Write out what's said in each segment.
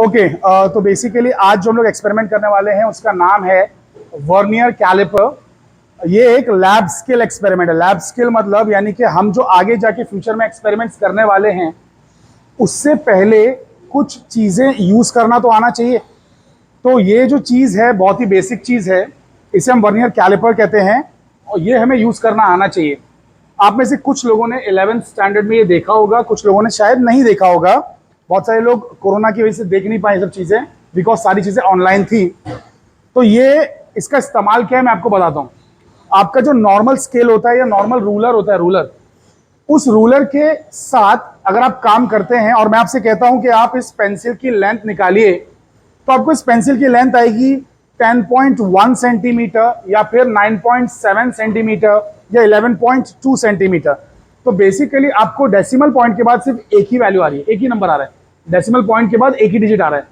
Okay तो basically आज जो हम लोग एक्सपेरिमेंट करने वाले हैं उसका नाम है वर्नियर कैलिपर। ये एक लैब स्किल एक्सपेरिमेंट है। लैब स्किल मतलब यानी कि हम जो आगे जाके फ्यूचर में एक्सपेरिमेंट्स करने वाले हैं उससे पहले कुछ चीज़ें यूज़ करना तो आना चाहिए। तो ये जो चीज़ है बहुत ही बेसिक चीज़ है, इसे हम वर्नियर कैलिपर कहते हैं और ये हमें यूज़ करना आना चाहिए। आप में से कुछ लोगों ने 11th स्टैंडर्ड में ये देखा होगा, कुछ लोगों ने शायद नहीं देखा होगा। बहुत सारे लोग कोरोना की वजह से देख नहीं पाए सब चीज़ें, बिकॉज सारी चीज़ें ऑनलाइन थी। तो ये इसका इस्तेमाल क्या है मैं आपको बताता हूँ। आपका जो नॉर्मल स्केल होता है या नॉर्मल रूलर होता है, रूलर, उस रूलर के साथ अगर आप काम करते हैं और मैं आपसे कहता हूं कि आप इस पेंसिल की लेंथ निकालिए, तो आपको इस पेंसिल की लेंथ आएगी 10.1 सेंटीमीटर या फिर 9.7 सेंटीमीटर या 11.2 सेंटीमीटर। तो बेसिकली आपको डेसिमल पॉइंट के बाद सिर्फ एक ही वैल्यू आ रही है, एक ही नंबर आ रहा है। डेसिमल पॉइंट के बाद एक ही डिजिट आ रहा है।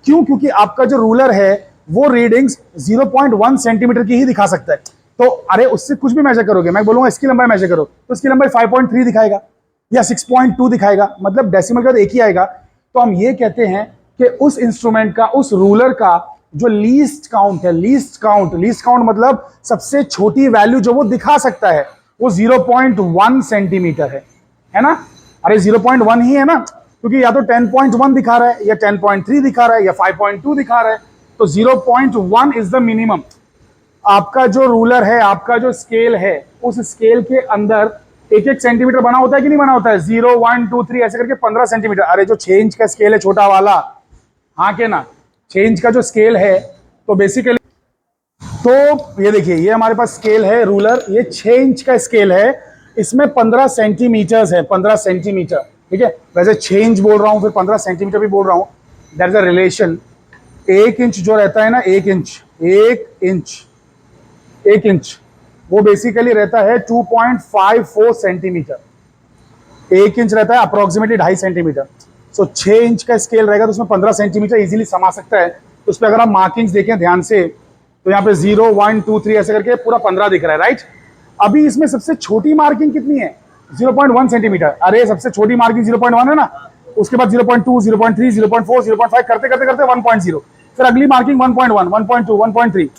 क्यों? क्योंकि आपका जो रूलर है वो रीडिंग्स 0.1 सेंटीमीटर की ही दिखा सकता है। तो अरे उससे कुछ भी मेजर करोगे, मैं बोलूंगा इसकी लंबाई मेजर करो तो इसकी लंबाई 5.3 दिखाएगा या 6.2 दिखाएगा, मतलब डेसिमल का तो एक ही आएगा। तो हम ये कहते हैं कि उस इंस्ट्रूमेंट का, उस रूलर का जो लीस्ट काउंट है, लीस्ट काउंट मतलब सबसे छोटी वैल्यू जो वो दिखा सकता है, वो 0.1 सेंटीमीटर है ना। अरे 0.1 ही है ना, क्योंकि या तो 10.1 दिखा रहा है या 10.3 दिखा रहा है या 5.2 दिखा रहा है। तो 0.1 इज द मिनिमम। आपका जो रूलर है, आपका जो स्केल है, उस स्केल के अंदर एक एक सेंटीमीटर बना होता है कि नहीं बना होता है? 0 1 2 3 ऐसे करके 15 सेंटीमीटर। अरे जो 6 इंच का स्केल है छोटा वाला, हाँ के ना, 6 इंच का जो स्केल है, तो बेसिकली तो ये देखिए, ये हमारे पास स्केल है रूलर, ये 6 इंच का स्केल है, इसमें 15 सेंटीमीटर है, 15 सेंटीमीटर। ठीक है, वैसे 6 इंच बोल रहा हूं फिर 15 सेंटीमीटर भी बोल रहा हूं, that is a relation. 1 inch जो रहता है ना, 1 इंच वो बेसिकली रहता है 2.54 सेंटीमीटर। 1 इंच रहता है अप्रोक्सीमेटली 2.5 सेंटीमीटर। सो 6 इंच का स्केल रहेगा तो उसमें 15 सेंटीमीटर इजीली समा सकता है। तो उस पर अगर आप मार्किंग्स देखें ध्यान से, तो यहाँ पे 0 1 2 3 ऐसे करके पूरा 15 दिख रहा है, राइट। अभी इसमें सबसे छोटी मार्किंग कितनी है? 0.1 सेंटीमीटर। अरे सबसे छोटी मार्किंग 0.1 है ना, उसके बाद 0.2 0.3 0.4 0.5 करते करते करते 1.0, फिर अगली मार्किंग 1.1 1.2 1.3।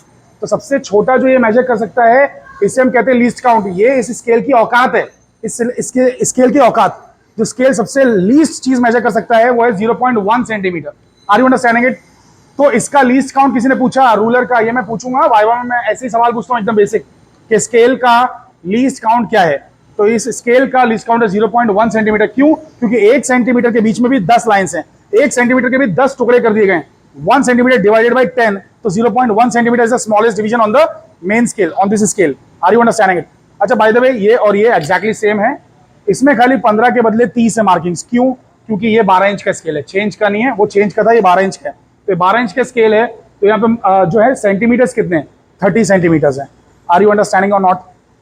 तो सबसे छोटा जो ये मेजर कर सकता है, इसे हम कहते हैं लीस्ट काउंट। ये इस स्केल की औकात है, इसके स्केल की औकात। जो स्केल सबसे लीस्ट चीज मेजर कर सकता है वो है 0.1 centimetre. Are you understanding it? तो इसका लीस्ट काउंट किसी ने पूछा रूलर का, ये मैं पूछूंगा वाइवा में। मैं ऐसे ही सवाल पूछता हूँ एकदम बेसिक, कि स्केल का लीस्ट काउंट क्या है। तो इस स्केल का लीस्ट काउंट है 0.1 सेंटीमीटर। क्यों? क्योंकि 1 सेंटीमीटर के बीच में भी 10 लाइन्स हैं, 1 सेंटीमीटर के भी 10 टुकड़े कर दिए गए। 1 सेंटीमीटर डिवाइडेड बाई 10, तो 0.1 centimetre is the smallest division on the main scale, on this scale. Are you understanding it? अच्छा, बाय द वे ये और ये एग्जैक्टली सेम है, इसमें खाली 15 के बदले 30 है मार्किंग्स। क्यों? क्योंकि ये 12 इंच का स्केल है, 6 इंच का नहीं है, वो 6 इंच का था, ये 12 इंच का है। तो 12 इंच का स्केल है, तो यहाँ पे जो है सेंटीमीटर्स कितने हैं? 30 सेंटीमीटर्स हैं। आर यू अंडरस्टैंडिंग और नॉट?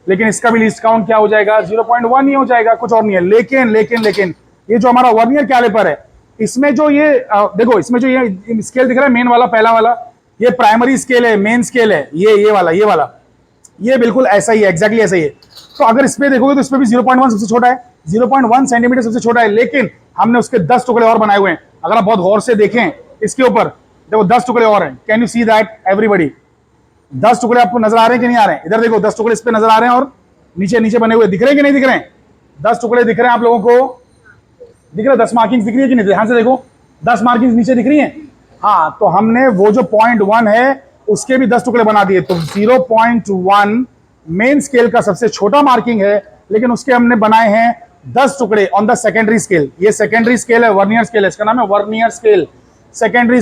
लेकिन इसका भी लीस्ट काउंट क्या हो जाएगा? 0.1 ही हो जाएगा, कुछ और नहीं है। लेकिन ये जो हमारा वर्नियर कैलिपर है, इसमें जो ये देखो, इसमें जो ये स्केल दिख रहा है मेन वाला, पहला वाला, ये प्राइमरी स्केल है, मेन स्केल है। ये वाला ये बिल्कुल ऐसा ही है, एग्जैक्टली ऐसा ही है। तो अगर इस पे देखोगे तो इस पे भी 0.1 सबसे छोटा है, 0.1 सेंटीमीटर सबसे छोटा है, लेकिन हमने उसके 10 टुकड़े और बनाए हुए हैं। अगर आप बहुत गौर से देखें इसके ऊपर, देखो 10 टुकड़े और हैं। Can you see that everybody? 10 टुकड़े आपको नजर आ रहे हैं कि नहीं आ रहे हैं? इधर देखो, 10 टुकड़े इस पे नजर आ रहे हैं और नीचे बने हुए दिख रहे हैं कि नहीं दिख रहे हैं? 10 टुकड़े दिख रहे हैं आप लोगों को? दिख रहा है? 10 मार्किंग दिख रही है कि नहीं? ध्यान से देखो, 10 मार्किंग नीचे दिख रही है। हाँ, तो हमने वो जो 0.1 है उसके भी 10 टुकड़े बना दिए। तो 0.1 मेन स्केल का सबसे छोटा मार्किंग है, लेकिन उसके हमने बनाए हैं 10 टुकड़े ऑन द सेकेंडरी स्केल। ये सेकेंडरी स्केल है, वर्नियर स्केल है, इसका नाम है वर्नियर स्केल। सेकेंडरी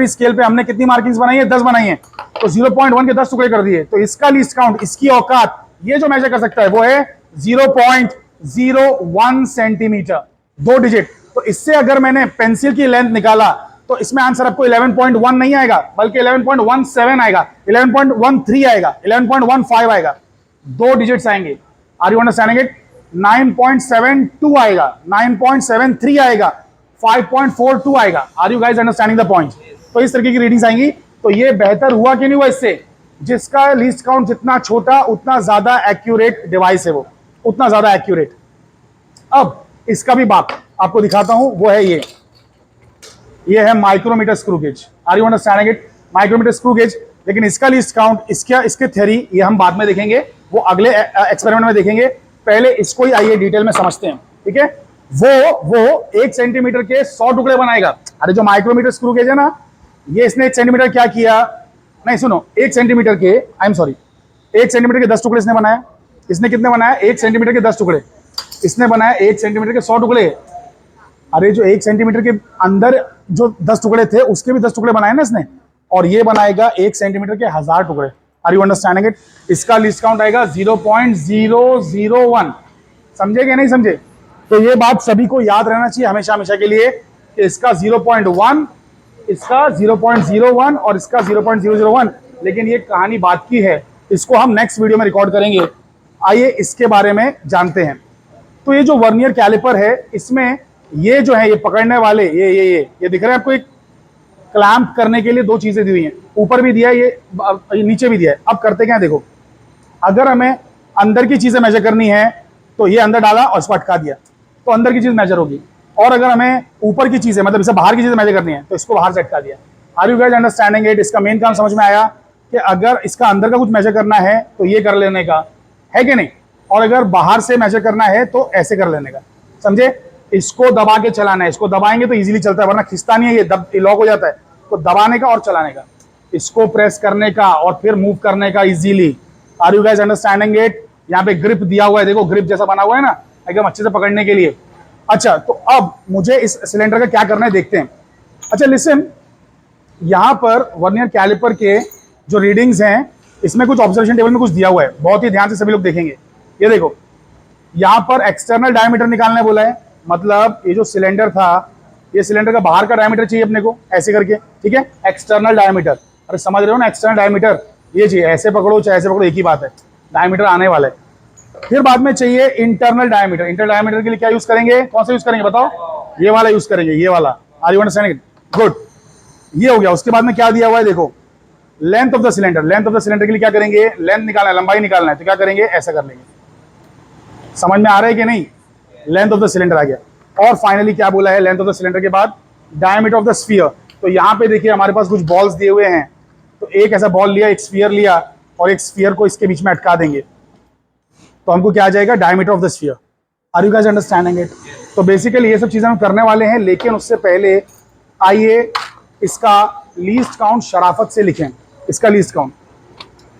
स्केल पे हमने कितनी मार्किंग्स बनाई है? 10 बनाई है। तो 0.1 के 10 टुकड़े कर दिए। तो इसका लीस्ट काउंट, इसकी औकात, ये जो मेजर कर सकता है वो है 0.01 सेंटीमीटर, 2 डिजिट। तो इससे अगर मैंने पेंसिल की लेंथ निकाला तो इसमें आंसर आपको 11.1 नहीं आएगा, बल्कि 11.17 आएगा, 11.13 आएगा, 11.15 आएगा, 2 डिजिट्स आएंगे। Are you understanding it? 9.72 आएगा, 9.73 आएगा, 5.42 आएगा। Are you guys understanding the point? तो इस तरीके की रीडिंग्स आएंगी। तो ये बेहतर हुआ कि नहीं हुआ इससे? जिसका लीस्ट काउंट जितना छोटा उतना ज्यादा एक्यूरेट डिवाइस है, वो उतना ज्यादा एक्यूरेट। अब इसका भी बात आपको दिखाता हूं, वो है ये है micrometer screw gauge. Are you understanding it? Micrometer screw gauge. लेकिन इसका लीस्ट काउंट, इसके थ्योरी ये हम बाद में देखेंगे, वो अगले एक्सपेरिमेंट में देखेंगे। पहले इसको ही आइए डिटेल में समझते हैं, ठीक है। वो 1 सेंटीमीटर के 100 टुकड़े बनाएगा। अरे जो माइक्रोमीटर स्क्रू गेज है ना, ये इसने 1 सेंटीमीटर क्या किया, नहीं सुनो, 1 सेंटीमीटर के, आई एम सॉरी, 1 सेंटीमीटर के 10 टुकड़े इसने बनाया। इसने कितने बनाया? 1 सेंटीमीटर के 10 टुकड़े। इसने बनाया 1 सेंटीमीटर के 100 टुकड़े। अरे जो 1 सेंटीमीटर के अंदर जो 10 टुकड़े थे, उसके भी 10 टुकड़े बनाए ना इसने, और ये बनाएगा 1 सेंटीमीटर के 1000 टुकड़े। Are you understanding it? इसका लीस्ट काउंट आएगा 0.001। समझे कि नहीं समझे? तो ये बात सभी को याद रहना चाहिए हमेशा हमेशा के लिए कि इसका 0.1, इसका 0.01 और इसका 0.001। लेकिन ये कहानी बात की है, इसको हम नेक्स्ट वीडियो में रिकॉर्ड करेंगे। आइए इसके बारे में जानते हैं। तो ये जो वर्नियर कैलिपर है, इसमें ये जो है, ये पकड़ने वाले, ये दिख रहा है आपको, एक क्लैंप करने के लिए 2 चीजें दी हुई हैं, ऊपर भी दिया है, ये नीचे भी दिया है। अब करते क्या है, देखो, अगर हमें अंदर की चीजें मेजर करनी है तो ये अंदर डाला और इसको अटका दिया, तो अंदर की चीज मेजर होगी। और अगर हमें ऊपर की चीजें, मतलब इसे बाहर की चीजें मेजर करनी है, तो इसको बाहर से अटका दिया। Are you guys understanding it? इसका मेन काम समझ में आया कि अगर इसका अंदर का कुछ मेजर करना है तो ये कर लेने का है कि नहीं, और अगर बाहर से मेजर करना है तो ऐसे कर लेने का। समझे? इसको दबा के चलाना है, इसको दबाएंगे तो इजीली चलता है, वरना खिंचता नहीं है, ये लॉक हो जाता है। तो दबाने का और चलाने का, इसको प्रेस करने का और फिर मूव करने का easily. Are you guys understanding it? यहाँ पे ग्रिप दिया हुआ है, देखो ग्रिप जैसा बना हुआ है ना, एकदम अच्छे से पकड़ने के लिए। अच्छा, तो अब मुझे इस सिलेंडर का क्या करना है देखते हैं। अच्छा लिसन, यहाँ पर वर्नियर कैलिपर के जो रीडिंग्स हैं, इसमें कुछ ऑब्जर्वेशन टेबल में कुछ दिया हुआ है, बहुत ही ध्यान से सभी लोग देखेंगे। ये देखो, यहाँ पर एक्सटर्नल डायमीटर निकालने बोला है, मतलब ये जो सिलेंडर था, ये सिलेंडर का बाहर का डायमीटर चाहिए अपने को, ऐसे करके, ठीक है, एक्सटर्नल डायमीटर। अरे समझ रहे हो ना, एक्सटर्नल डायमीटर ये चाहिए, ऐसे पकड़ो चाहे ऐसे पकड़ो, एक ही बात है, डायमीटर आने वाला है। फिर बाद में चाहिए इंटरनल डायमीटर। इंटरनल डायमीटर के लिए क्या यूज करेंगे, कौन सा यूज करेंगे बताओ? ये वाला यूज करेंगे, ये वाला। Are you understanding? गुड, ये हो गया। उसके बाद में क्या दिया हुआ है, देखो, length of the cylinder. Length of the cylinder के लिए क्या करेंगे, लेंथ निकालना है, लंबाई निकालना है, तो क्या करेंगे, ऐसा कर लेंगे। समझ में आ रहा है कि नहीं? लेंथ ऑफ द सिलेंडर आ गया। और फाइनली क्या बोला है, लेंथ ऑफ द सिलेंडर के बाद डायमीटर ऑफ द स्फीयर। तो यहाँ पे देखिए हमारे पास कुछ बॉल्स दिए हुए हैं, तो एक ऐसा बॉल लिया, एक स्फीयर लिया, और एक स्फीयर को इसके बीच में अटका देंगे, तो हमको क्या आ जाएगा, diameter of the sphere. Are you guys understanding it? तो बेसिकली ये सब चीजें हम करने वाले हैं, लेकिन उससे पहले आइए इसका लीस्ट काउंट शराफत से लिखें। इसका लीस्ट काउंट,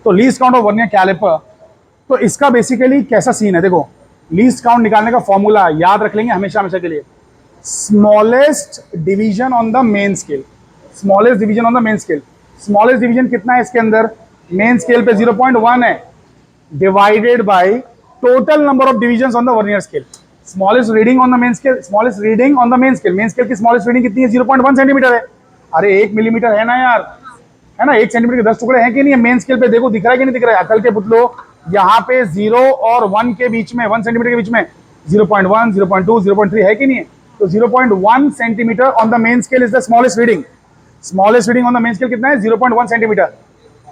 तो least count of vernier calliper, तो इसका बेसिकली कैसा सीन है, देखो, लीस्ट काउंट निकालने का फॉर्मूला याद रख लेंगे हमेशा हमेशा के लिए, smallest division on the main scale. Smallest division on the main scale. Smallest division कितना है इसके अंदर, मेन स्केल पे 0.1 है, divided by total number of divisions on the vernier scale. Smallest reading on the main scale, smallest reading on the main scale, main scale की smallest reading कितनी है, 0.1 centimetre है। अरे 1 मिलीमीटर है ना यार, है ना, 1 सेंटीमीटर के 10 टुकड़े हैं कि नहीं है मेन स्केल पे, देखो दिख रहा है कि नहीं दिख रहा है, अकल के पुतलो। यहाँ पे 0 और 1 के बीच में, 1 सेंटीमीटर के बीच में 0.1, 0.2, 0.3 है कि नहीं है? तो 0.1 centimetre on the main scale is the smallest reading. Smallest reading on the main scale कितना है, 0.1 सेंटीमीटर।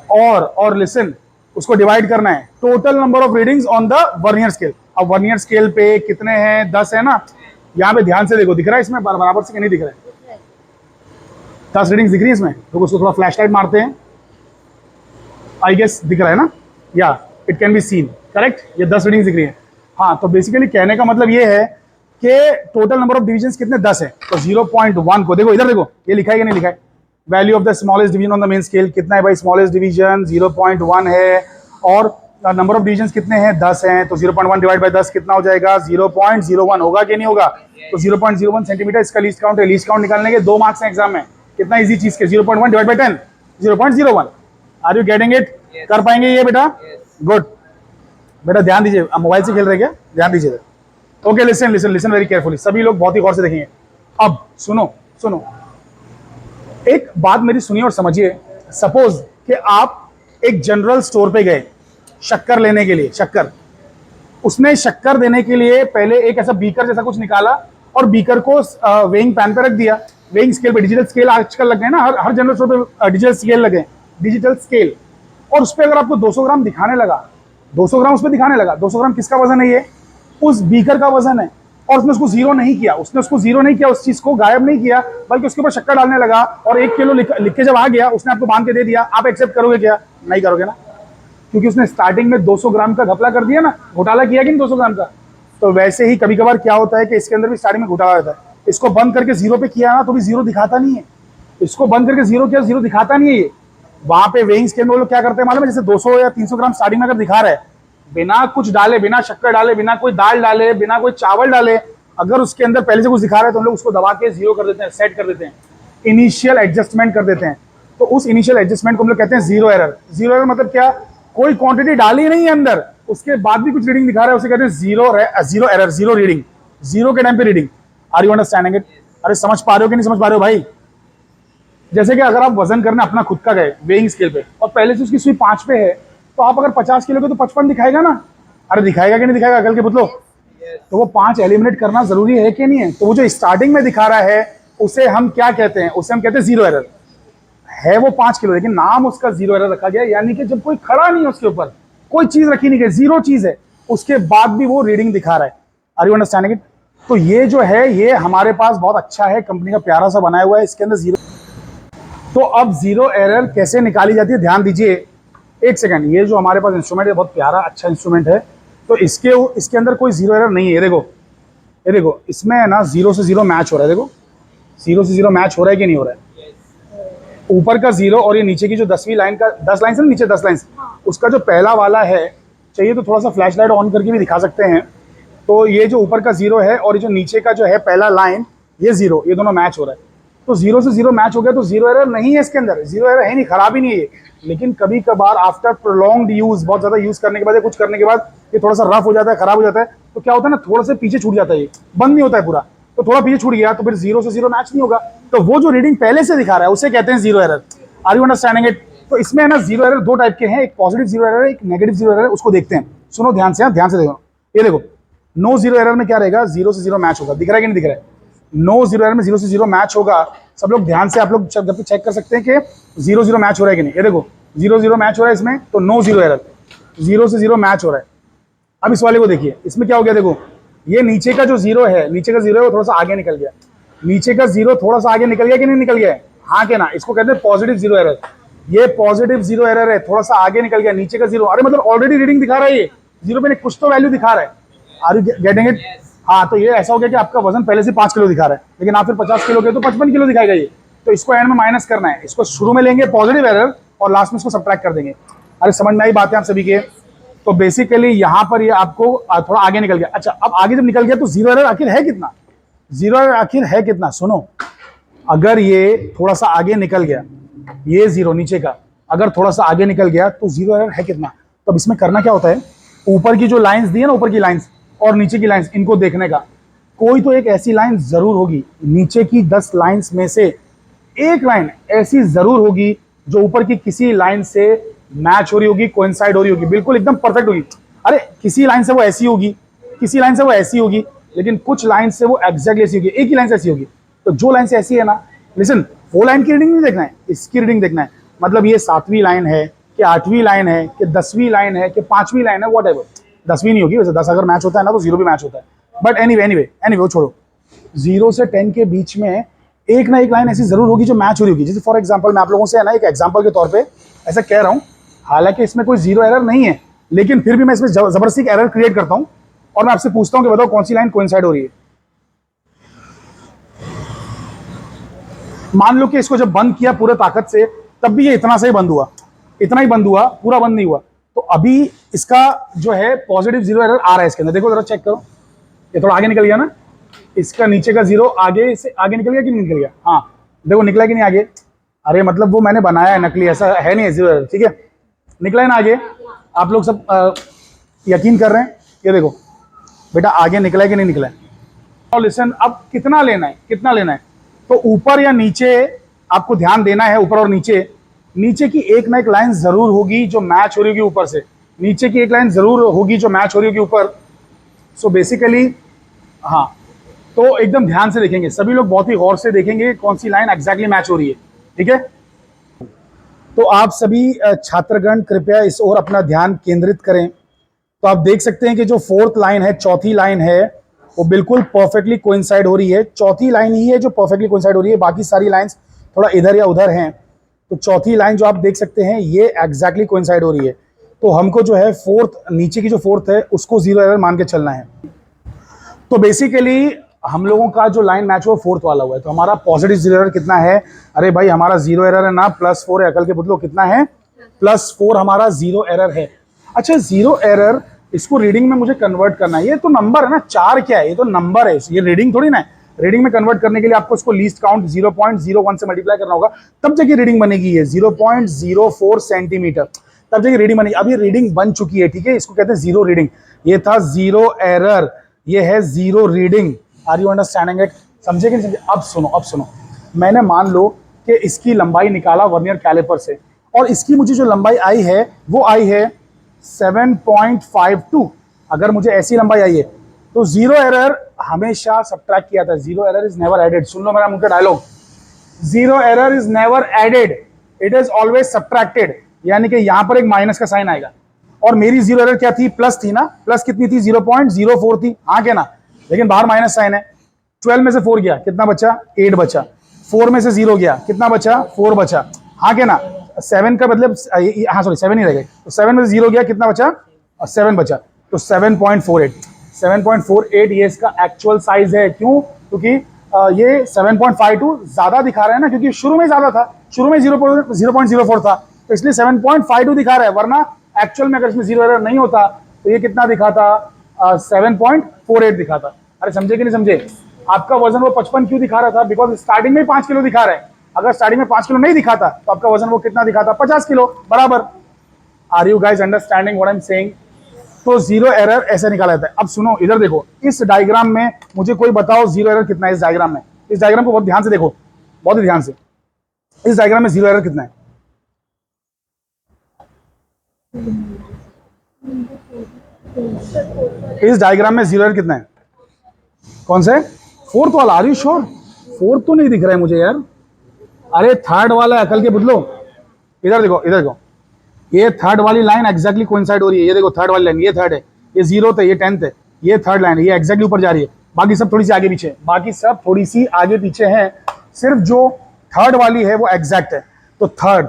और लिसन, उसको डिवाइड करना है total number of readings on the vernier scale. अब वर्नियर स्केल पे कितने हैं, 10 है ना। यहाँ पे ध्यान से देखो, दिख रहा है इसमें बराबर से कि नहीं दिख रहा है, 10 रीडिंग्स दिख रही है इसमें। तो उसको थोड़ा फ्लैश लाइट मारते हैं, आई गेस दिख रहा है ना, या it can be seen, correct, ये 10 रीडिंग्स दिख रही है। हाँ, तो बेसिकली कहने का मतलब ये है कि टोटल नंबर ऑफ डिविजन्स कितने, 10 है। तो 0.1 को देखो, इधर देखो, ये लिखा है कि नहीं लिखा है, value of the smallest division on the main scale कितना है भाई, स्मॉलेस्ट डिवीजन 0.1 है, और नंबर ऑफ डिविजन्स कितने हैं, 10 हैं। तो 0.1 डिवाइड बाय 10 कितना हो जाएगा, 0.01 होगा कि नहीं होगा? तो 0.01 सेंटीमीटर इसका लीस्ट काउंट है। लीस्ट काउंट निकालने के 2 मार्क्स हैं एग्जाम में, कितना इजी चीज के, 0.1 divide by 10, 0.01। Are you getting it? कर पाएंगे ये बेटा? गुड बेटा, ध्यान दीजिए, मोबाइल से खेल रहे क्या, ध्यान दीजिए। Okay, listen listen listen very carefully, सभी लोग बहुत ही गौर से देखेंगे। अब सुनो सुनो, एक बात मेरी सुनिए और समझिए। सपोज कि आप एक जनरल स्टोर पे गए शक्कर लेने के लिए, शक्कर, उसने शक्कर देने के लिए पहले एक ऐसा बीकर जैसा कुछ निकाला और बीकर को वेइंग पैन पे रख दिया, वेइंग स्केल पे। डिजिटल स्केल आजकल लग गए ना, हर जनरल स्टोर पे डिजिटल स्केल लगे, डिजिटल स्केल। और उस पर अगर आपको 200 ग्राम दिखाने लगा, 200 ग्राम उस पर दिखाने लगा, 200 ग्राम किसका वजन है, ये उस बीकर का वजन है। और उसने उसको जीरो नहीं किया, उसने उसको जीरो नहीं किया, उस चीज को गायब नहीं किया, बल्कि उसके ऊपर शक्कर डालने लगा और 1 किलो लिख के जब आ गया, उसने आपको बांध के दे दिया, आप एक्सेप्ट करोगे क्या? नहीं करोगे ना, क्योंकि उसने स्टार्टिंग में 200 ग्राम का घपला कर दिया ना, घोटाला किया कि नहीं 200 ग्राम का। तो वैसे ही कभी कभार क्या होता है कि इसके अंदर भी स्टार्टिंग में घोटाला होता है। इसको बंद करके जीरो पे किया ना तो भी जीरो दिखाता नहीं है, इसको बंद करके जीरो किया, जीरो दिखाता नहीं है ये। वहां पे वेइंग्स के अंदर वो लोग क्या करते हैं मालूम है, जैसे 200 या 300 ग्राम स्टार्टिंग में अगर दिखा रहा है, बिना कुछ डाले, बिना शक्कर डाले, बिना कोई दाल डाले, बिना कोई चावल डाले, अगर उसके अंदर पहले से कुछ दिखा रहा है तो हम लोग उसको दबा के जीरो कर देते हैं, सेट कर देते हैं, इनिशियल एडजस्टमेंट कर देते हैं। तो उस इनिशियल एडजस्टमेंट को हम लोग कहते हैं जीरो एरर। जीरो एरर मतलब क्या? कोई क्वांटिटी डाली नहीं है अंदर, उसके बाद भी कुछ रीडिंग दिखा रहा है, उसे कहते हैं zero error, zero reading, zero के टाइम पे reading. Are you understanding it? अरे समझ पा रहे हो कि नहीं समझ पा रहे हो भाई? जैसे कि अगर आप वजन करने अपना खुद का गए वेइंग स्केल पे और पहले से उसकी सुई 5 पे है, तो आप अगर 50 किलो के तो 55 दिखाएगा ना? अरे दिखाएगा कि नहीं दिखाएगा? अकल के पुतलो। तो वो 5 एलिमिनेट करना जरूरी है कि नहीं है? तो वो जो स्टार्टिंग में दिखा रहा है उसे हम क्या कहते हैं? उसे हम कहते हैं जीरो एरर। है वो 5 किलो, लेकिन नाम उसका जीरो एरर रखा गया, यानी कि जब कोई खड़ा नहीं है उसके ऊपर, कोई चीज रखी नहीं गई, जीरो चीज है, उसके बाद भी वो रीडिंग दिखा रहा है। Are you understanding it? तो ये जो है ये हमारे पास बहुत अच्छा है, कंपनी का प्यारा सा बनाया हुआ है, इसके अंदर जीरो। तो अब जीरो एरर कैसे निकाली जाती है, ध्यान दीजिए एक सेकंड। ये जो हमारे पास इंस्ट्रूमेंट है बहुत प्यारा अच्छा इंस्ट्रूमेंट है, तो इसके अंदर कोई जीरो एरर नहीं है। ये देखो इसमें है ना, जीरो से जीरो मैच हो रहा है, देखो जीरो से जीरो मैच हो रहा है कि नहीं हो रहा है? ऊपर का जीरो और ये नीचे की जो 10वीं लाइन का 10 लाइन से नीचे 10 लाइन, उसका जो पहला वाला है, चाहिए तो थोड़ा सा फ्लैश लाइट ऑन करके भी दिखा सकते हैं। तो ये जो ऊपर का जीरो है और ये जो नीचे का जो है पहला लाइन, ये जीरो, ये दोनों मैच हो रहा है। तो जीरो से जीरो मैच हो गया, तो जीरो एरर नहीं है इसके अंदर, जीरो एरर है नहीं, खराब ही नहीं है ये। लेकिन कभी कभार आफ्टर प्रोलॉन्ग्ड यूज, बहुत ज्यादा यूज करने के बाद, कुछ करने के बाद ये थोड़ा सा रफ हो जाता है, खराब हो जाता है, तो क्या होता है ना, थोड़ा सा पीछे छूट जाता है, ये बंद नहीं होता है पूरा, तो थोड़ा पीछे छूट गया, तो फिर जीरो से जीरो मैच नहीं होगा। तो वो जो रीडिंग पहले से दिखा रहा है उसे कहते हैं zero error. Are you understanding it? तो इसमें है ना जीरो एरर दो टाइप के हैं, एक पॉजिटिव जीरो एरर है, एक नेगेटिव जीरो एरर है। उसको देखते हैं, सुनो ध्यान से, ध्यान से देखो। ये देखो, नो जीरो एरर में क्या रहेगा? जीरो से जीरो मैच होगा, दिख रहा है कि नहीं दिख रहा है? नो जीरो एरर में जीरो से जीरो मैच होगा। सब लोग ध्यान से, आप लोग जब तक चेक कर सकते हैं कि जीरो जीरो मैच हो रहा है कि नहीं। ये देखो जीरो जीरो मैच हो रहा है इसमें, तो नो जीरो एरर, जीरो से जीरो मैच हो रहा है। अब इस वाले को देखिए, इसमें क्या हो गया? देखो ये नीचे का जो जीरो है, नीचे का जीरो है वो थोड़ा सा आगे निकल गया, नीचे का जीरो थोड़ा सा आगे निकल गया कि नहीं निकल गया है? हाँ के ना? इसको कहते हैं पॉजिटिव जीरो एरर। ये पॉजिटिव जीरो एरर है, थोड़ा सा आगे निकल गया, नीचे का जीरो, अरे मतलब ऑलरेडी रीडिंग दिखा रहा है ये जीरो पे, कुछ तो वैल्यू दिखा रहा है। Are you getting it? हाँ, तो ये ऐसा हो गया कि आपका वजन पहले से 5 किलो दिखा रहा है, लेकिन आप फिर 50 किलो के तो 55 किलो दिखाएगा ये। तो इसको एंड में माइनस करना है, इसको शुरू में लेंगे पॉजिटिव एरर और लास्ट में इसको सब्ट्रैक्ट कर देंगे। अरे समझ में आई बात है आप सभी के? तो बेसिकली यहाँ पर ये आपको थोड़ा आगे निकल गया। अच्छा, अब आगे जब निकल गया तो जीरो एरर आखिर है कितना? जीरो एरर आखिर है कितना? सुनो, अगर ये थोड़ा सा आगे निकल गया, ये जीरो नीचे का अगर थोड़ा सा आगे निकल गया तो जीरो एरर है कितना? तो अब इसमें करना क्या होता है, ऊपर की जो लाइंस दी है ना, ऊपर की लाइंस और नीचे की लाइंस, इनको देखने का। कोई तो एक ऐसी लाइन जरूर होगी, नीचे की 10 लाइंस में से एक लाइन ऐसी जरूर होगी जो ऊपर की किसी लाइन से मैच हो रही होगी, कोइंसाइड हो रही होगी, बिल्कुल एकदम परफेक्ट होगी। अरे किसी लाइन से वो ऐसी होगी, किसी लाइन से वो ऐसी होगी, लेकिन कुछ लाइन से वो एग्जैक्टली ऐसी होगी, एक ही लाइन से ऐसी होगी। तो जो लाइन से ऐसी है ना, लिसन, वो लाइन की रीडिंग नहीं देखना है, इसकी रीडिंग देखना है। मतलब ये 7वीं लाइन है कि 8वीं लाइन है कि 10वीं लाइन है कि 5वीं लाइन है, व्हाटएवर। 10वीं नहीं होगी वैसे, 10 अगर मैच होता है ना तो जीरो भी मैच होता है, बट एनीवे वो छोड़ो। 0 से 10 के बीच में एक ना एक लाइन ऐसी जरूर होगी जो मैच हो रही होगी। जैसे फॉर एग्जांपल मैं आप लोगों से है ना एक एग्जांपल के तौर पे ऐसा कह रहा हूं, हालांकि इसमें कोई जीरो एरर नहीं है, लेकिन फिर भी मैं इसमें जबरदस्ती एक एरर क्रिएट करता हूं और मैं आपसे पूछता हूं कि बताओ कौन सी लाइन कोइंसाइड हो रही है। मान लो कि इसको जब बंद किया पूरे ताकत से, तब भी ये इतना से ही बंद हुआ, इतना ही बंद हुआ, पूरा बंद नहीं हुआ। तो अभी इसका जो है पॉजिटिव जीरो एरर आ रहा है इसके अंदर। देखो जरा चेक करो, ये थोड़ा आगे निकल गया ना, इसका नीचे का जीरो आगे से आगे निकल गया कि नहीं निकल गया? हाँ देखो निकला कि नहीं आगे? अरे मतलब वो मैंने बनाया है नकली, ऐसा है नहीं जीरो एरर, ठीक है, निकला है ना आगे? आप लोग सब यकीन कर रहे हैं? ये देखो बेटा आगे निकला है कि नहीं निकला है? और लिसन, अब कितना लेना है, कितना लेना है? तो ऊपर या नीचे आपको ध्यान देना है, ऊपर और नीचे। नीचे की एक ना एक लाइन जरूर होगी जो मैच हो रही होगी ऊपर से, नीचे की एक लाइन जरूर होगी जो मैच हो रही होगी ऊपर। सो बेसिकली हाँ, तो एकदम ध्यान से देखेंगे सभी लोग, बहुत ही गौर से देखेंगे कौन सी लाइन एग्जैक्टली मैच हो रही है, ठीक है? तो आप सभी छात्रगण कृपया इस ओर अपना ध्यान केंद्रित करें। तो आप देख सकते हैं कि जो 4th लाइन है, चौथी लाइन है, वो बिल्कुल परफेक्टली कोइंसाइड हो रही है। चौथी लाइन ही है जो परफेक्टली कोइंसाइड हो रही है, बाकी सारी लाइंस थोड़ा इधर या उधर हैं। तो चौथी लाइन जो आप देख सकते हैं ये एग्जैक्टली कोइंसाइड हो रही है। तो हमको जो है फोर्थ, नीचे की जो फोर्थ है उसको जीरो एरर मान के चलना है। तो बेसिकली हम लोगों का जो लाइन मैच हुआ फोर्थ वाला हुआ है। तो हमारा पॉजिटिव जीरो एरर कितना है? अरे भाई हमारा जीरो एरर है ना, +4 है। अकल के पुतलो कितना है? +4 हमारा जीरो एरर है। अच्छा, जीरो एरर इसको रीडिंग में मुझे कन्वर्ट करना है। ये तो नंबर है ना, 4 क्या है? ये तो नंबर है, ये रीडिंग थोड़ी ना है। रीडिंग में कन्वर्ट करने के लिए आपको इसको लीस्ट काउंट 0.01 से मल्टीप्लाई करना होगा, तब जाके रीडिंग बनेगी। ये 0.04 सेंटीमीटर, तब जाके रीडिंग बनेगी। अभी रीडिंग बन चुकी है, ठीक है, इसको कहते हैं जीरो रीडिंग। ये था जीरो एरर, ये है zero reading. Are you understanding it? समझे कि नहीं समझे? अब सुनो, अब सुनो। मैंने मान लो कि इसकी लंबाई निकाला वर्नियर कैलिपर से, और इसकी मुझे जो लंबाई आई है वो आई है 7.52। अगर मुझे ऐसी लंबाई आई है तो जीरो एरर हमेशा सब्ट्रैक्ट किया था। Zero error is never added. सुन लो मेरा मुंह का dialogue, zero error is never added, it is always subtracted. यानी कि यहां पर एक माइनस का साइन आएगा। और मेरी जीरो एरर क्या थी? प्लस थी ना। प्लस कितनी थी? 0.04 थी, हाँ क्या ना? लेकिन बाहर माइनस साइन है। 12 में से 4 गया, कितना बचा? 8 बचा। 4 में से 0 गया, कितना बचा? 4 बचा, हाँ क्या ना? 7 का मतलब, हाँ सॉरी 7 ही रह गए। तो 7 में से 0 गया, कितना बचा? 7 बचा। तो 7.48, 7.48 ये इसका एक्चुअल साइज है। क्यों? क्योंकि ये 7.52 ज्यादा दिखा रहा है ना, क्योंकि शुरू में ज्यादा था, शुरू में 0.04 था, तो इसलिए 7.52 दिखा रहा है। वरना एक्चुअल में अगर इसमें जीरो एरर नहीं होता तो ये कितना दिखाता? 7.48 दिखाता। अरे समझे कि नहीं समझे? आपका वजन वो 55 क्यों दिखा रहा था? बिकॉज स्टार्टिंग में 5 किलो दिखा रहा है। अगर स्टार्टिंग में 5 किलो नहीं दिखाता तो आपका वजन वो कितना दिखाता? 50 किलो बराबर। Are you guys understanding what I am saying? तो जीरो एरर ऐसे निकाला जाता है। अब सुनो, इधर देखो, इस डायग्राम में मुझे कोई बताओ जीरो एरर कितना है इस डायग्राम में। इस डायग्राम को बहुत ध्यान से देखो, बहुत ही ध्यान से। इस डायग्राम में जीरो एरर कितना है? इस डायग्राम में जीरो एरर कितना है? कौन सा है? फोर्थ वाला। Are you sure? फोर्थ तो नहीं दिख रहा है मुझे यार। अरे थर्ड वाला, अकल के बुदलो, इधर देखो, इधर देखो। ये थर्ड वाली लाइन एग्जैक्टली कोइंसाइड हो रही है। ये देखो थर्ड वाली लाइन, ये थर्ड है, ये 0th है, ये 10th है, ये थर्ड लाइन है, ये एग्जैक्टली ऊपर जा रही है। बाकी सब थोड़ी सी आगे पीछे, बाकी सब थोड़ी सी आगे पीछे है। सिर्फ जो थर्ड वाली है वो एग्जैक्ट है। तो थर्ड,